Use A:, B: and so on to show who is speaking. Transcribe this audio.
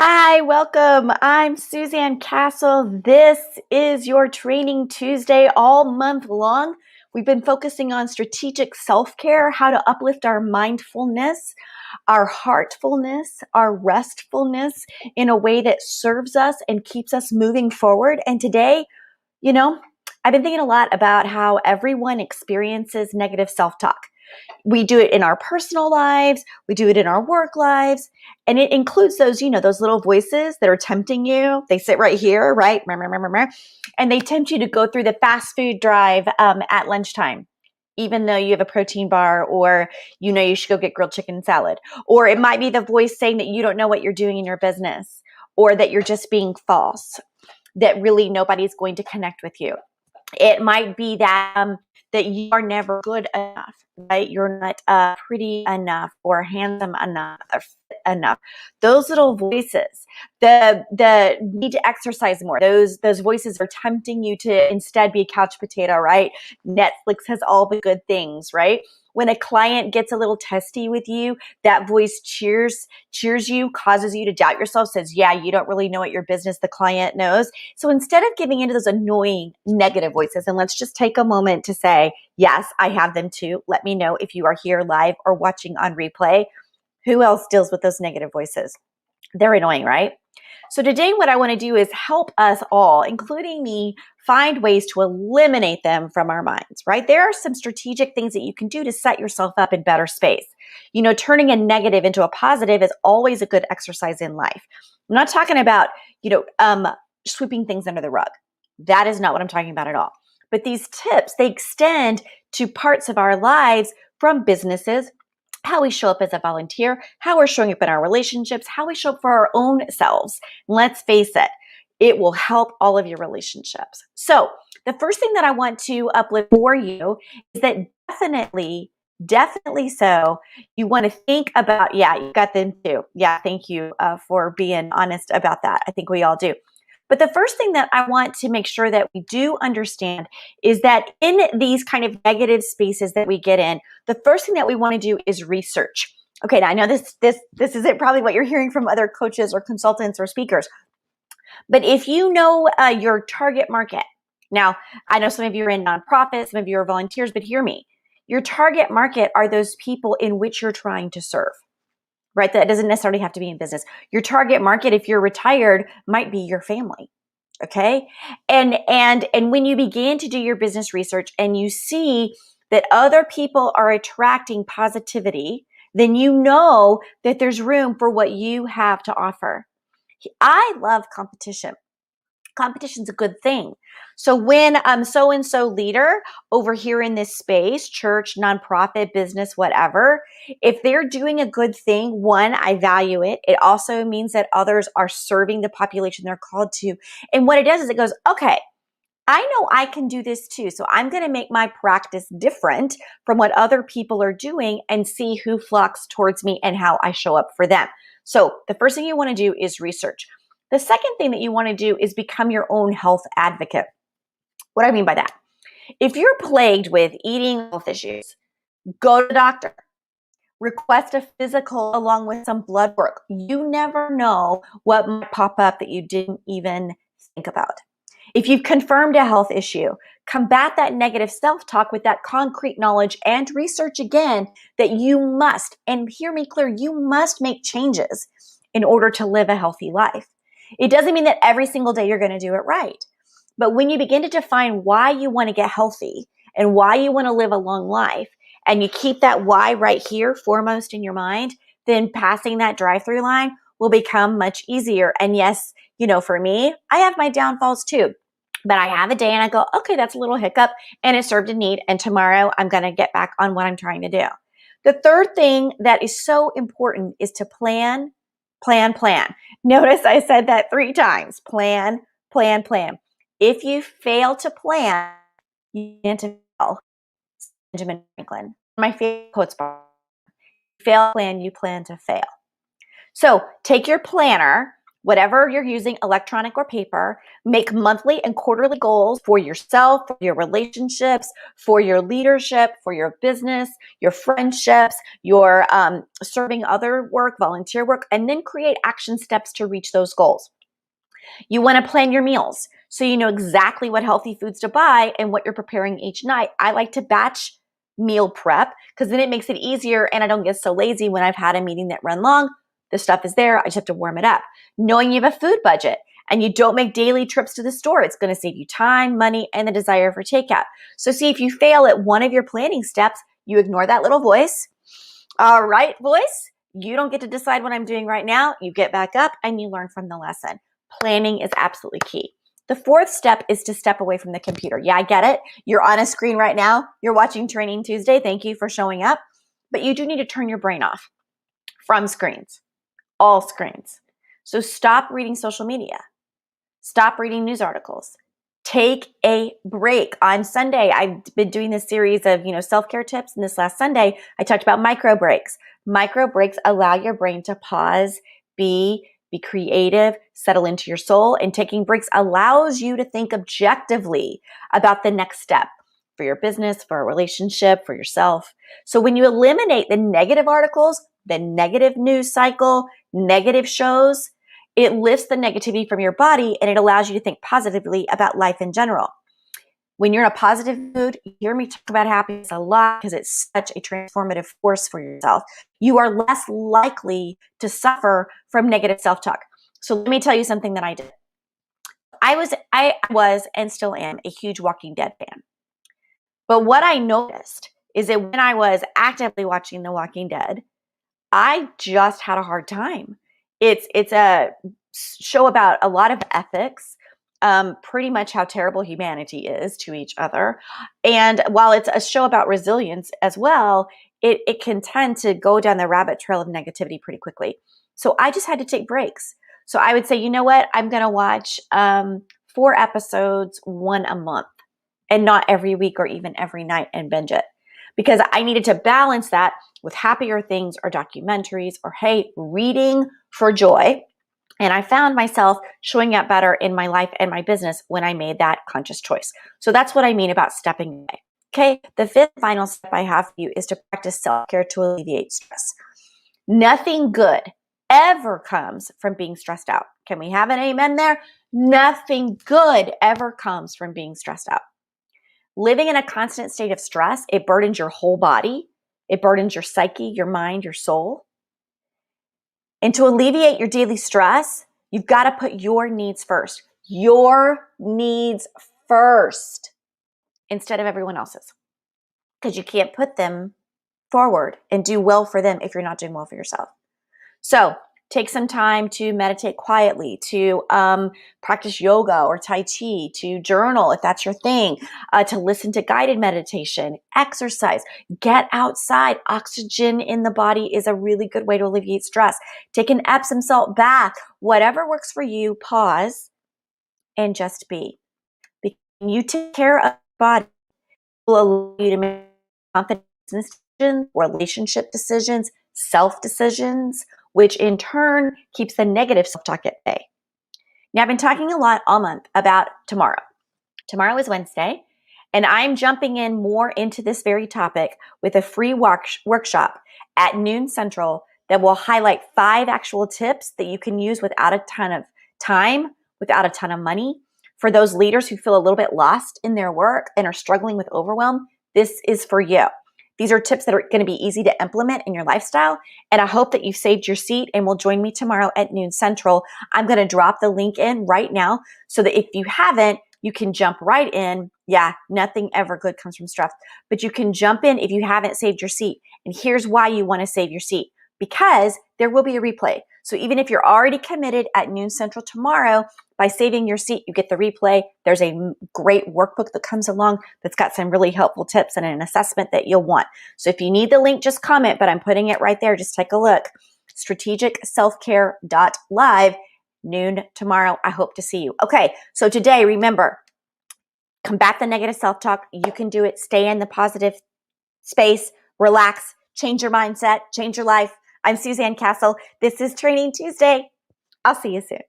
A: Hi, welcome. I'm Suzanne Castle. This is your Training Tuesday all month long. We've been focusing on strategic self-care, how to uplift our mindfulness, our heartfulness, our restfulness in a way that serves us and keeps us moving forward. And today, I've been thinking a lot about how everyone experiences negative self-talk. We do it in our personal lives, we do it in our work lives, and it includes those, those little voices that are tempting you. They sit right here, right? And they tempt you to go through the fast food drive at lunchtime, even though you have a protein bar, or you should go get grilled chicken and salad. Or it might be the voice saying that you don't know what you're doing in your business, or that you're just being false, that really nobody's going to connect with you. It might be that you are never good enough, right? You're not pretty enough, or handsome enough, or fit enough. Those little voices, the need to exercise more. Those voices are tempting you to instead be a couch potato, right? Netflix has all the good things, right? When a client gets a little testy with you, that voice cheers you, causes you to doubt yourself, says, yeah, you don't really know what your business the client knows. So instead of giving into those annoying negative voices, and let's just take a moment to say, yes, I have them too. Let me know if you are here live or watching on replay. Who else deals with those negative voices? They're annoying, right? So today what I want to do is help us all, including me, find ways to eliminate them from our minds, right? There are some strategic things that you can do to set yourself up in better space. Turning a negative into a positive is always a good exercise in life. I'm not talking about, sweeping things under the rug. That is not what I'm talking about at all. But these tips, they extend to parts of our lives, from businesses, how we show up as a volunteer, how we're showing up in our relationships, how we show up for our own selves. Let's face it, it will help all of your relationships. So the first thing that I want to uplift for you is that definitely so, you want to think about, yeah, you got them too. Yeah, thank you for being honest about that. I think we all do. But the first thing that I want to make sure that we do understand is that in these kind of negative spaces that we get in, the first thing that we want to do is research. Okay, now I know this isn't probably what you're hearing from other coaches or consultants or speakers, but if you know your target market, now I know some of you are in nonprofits, some of you are volunteers, but hear me. Your target market are those people in which you're trying to serve. Right? That doesn't necessarily have to be in business. Your target market, if you're retired, might be your family. Okay. And when you begin to do your business research and you see that other people are attracting positivity, then you know that there's room for what you have to offer. I love competition. Competition's a good thing. So when so-and-so leader over here in this space, church, nonprofit, business, whatever, if they're doing a good thing, one, I value it. It also means that others are serving the population they're called to. And what it does is it goes, okay, I know I can do this too. So I'm going to make my practice different from what other people are doing and see who flocks towards me and how I show up for them. So the first thing you want to do is research. The second thing that you want to do is become your own health advocate. What do I mean by that? If you're plagued with eating health issues, go to the doctor. Request a physical along with some blood work. You never know what might pop up that you didn't even think about. If you've confirmed a health issue, combat that negative self-talk with that concrete knowledge and research again that you must, and hear me clear, you must make changes in order to live a healthy life. It doesn't mean that every single day you're going to do it right. But when you begin to define why you want to get healthy and why you want to live a long life, and you keep that why right here foremost in your mind, then passing that drive-through line will become much easier. And yes, for me, I have my downfalls too. But I have a day and I go, okay, that's a little hiccup and it served a need. And tomorrow I'm going to get back on what I'm trying to do. The third thing that is so important is to plan. Notice I said that 3 times. Plan. If you fail to plan, you begin to fail. Benjamin Franklin. My favorite quotes are, fail to plan, you plan to fail. So take your planner, whatever you're using, electronic or paper, make monthly and quarterly goals for yourself, for your relationships, for your leadership, for your business, your friendships, your serving other work, volunteer work, and then create action steps to reach those goals. You want to plan your meals so you know exactly what healthy foods to buy and what you're preparing each night. I like to batch meal prep because then it makes it easier and I don't get so lazy when I've had a meeting that run long. The stuff is there. I just have to warm it up. Knowing you have a food budget and you don't make daily trips to the store, it's going to save you time, money, and the desire for takeout. So see, if you fail at one of your planning steps, you ignore that little voice. All right, voice, you don't get to decide what I'm doing right now. You get back up and you learn from the lesson. Planning is absolutely key. The fourth step is to step away from the computer. Yeah, I get it. You're on a screen right now. You're watching Training Tuesday. Thank you for showing up. But you do need to turn your brain off from screens, all screens. So stop reading social media. Stop reading news articles. Take a break. On Sunday, I've been doing this series of, self-care tips. And this last Sunday, I talked about micro breaks. Micro breaks allow your brain to pause, be creative, settle into your soul, and taking breaks allows you to think objectively about the next step for your business, for a relationship, for yourself. So when you eliminate the negative articles, the negative news cycle, negative shows, it lifts the negativity from your body and it allows you to think positively about life in general. When you're in a positive mood, you hear me talk about happiness a lot because it's such a transformative force for yourself. You are less likely to suffer from negative self-talk. So let me tell you something that I did. I was and still am a huge Walking Dead fan. But what I noticed is that when I was actively watching The Walking Dead, I just had a hard time. It's a show about a lot of ethics, pretty much how terrible humanity is to each other. And while it's a show about resilience as well, it can tend to go down the rabbit trail of negativity pretty quickly. So I just had to take breaks. So I would say, you know what? I'm going to watch 4 episodes, 1 a month, and not every week or even every night and binge it. Because I needed to balance that with happier things or documentaries or, hey, reading for joy. And I found myself showing up better in my life and my business when I made that conscious choice. So that's what I mean about stepping away. Okay, the 5th final step I have for you is to practice self-care to alleviate stress. Nothing good ever comes from being stressed out. Can we have an amen there? Nothing good ever comes from being stressed out. Living in a constant state of stress, it burdens your whole body. It burdens your psyche, your mind, your soul. And to alleviate your daily stress, you've got to put your needs first. Your needs first instead of everyone else's. Because you can't put them forward and do well for them if you're not doing well for yourself. So take some time to meditate quietly, to practice yoga or Tai Chi, to journal if that's your thing, to listen to guided meditation, exercise, get outside. Oxygen in the body is a really good way to alleviate stress. Take an Epsom salt bath, whatever works for you, pause and just be. Because when you take care of your body, it will allow you to make confidence decisions, relationship decisions, self decisions, which in turn keeps the negative self-talk at bay. Now, I've been talking a lot all month about tomorrow. Tomorrow is Wednesday, and I'm jumping in more into this very topic with a free workshop at noon Central that will highlight 5 actual tips that you can use without a ton of time, without a ton of money. For those leaders who feel a little bit lost in their work and are struggling with overwhelm, this is for you. These are tips that are going to be easy to implement in your lifestyle. And I hope that you've saved your seat and will join me tomorrow at noon Central. I'm going to drop the link in right now so that if you haven't, you can jump right in. Yeah, nothing ever good comes from stress, but you can jump in if you haven't saved your seat. And here's why you want to save your seat. Because there will be a replay. So even if you're already committed at noon Central tomorrow, by saving your seat, you get the replay. There's a great workbook that comes along that's got some really helpful tips and an assessment that you'll want. So if you need the link, just comment, but I'm putting it right there. Just take a look. strategicselfcare.live, noon tomorrow. I hope to see you. Okay, so today, remember, combat the negative self-talk. You can do it. Stay in the positive space. Relax. Change your mindset. Change your life. I'm Suzanne Castle. This is Training Tuesday. I'll see you soon.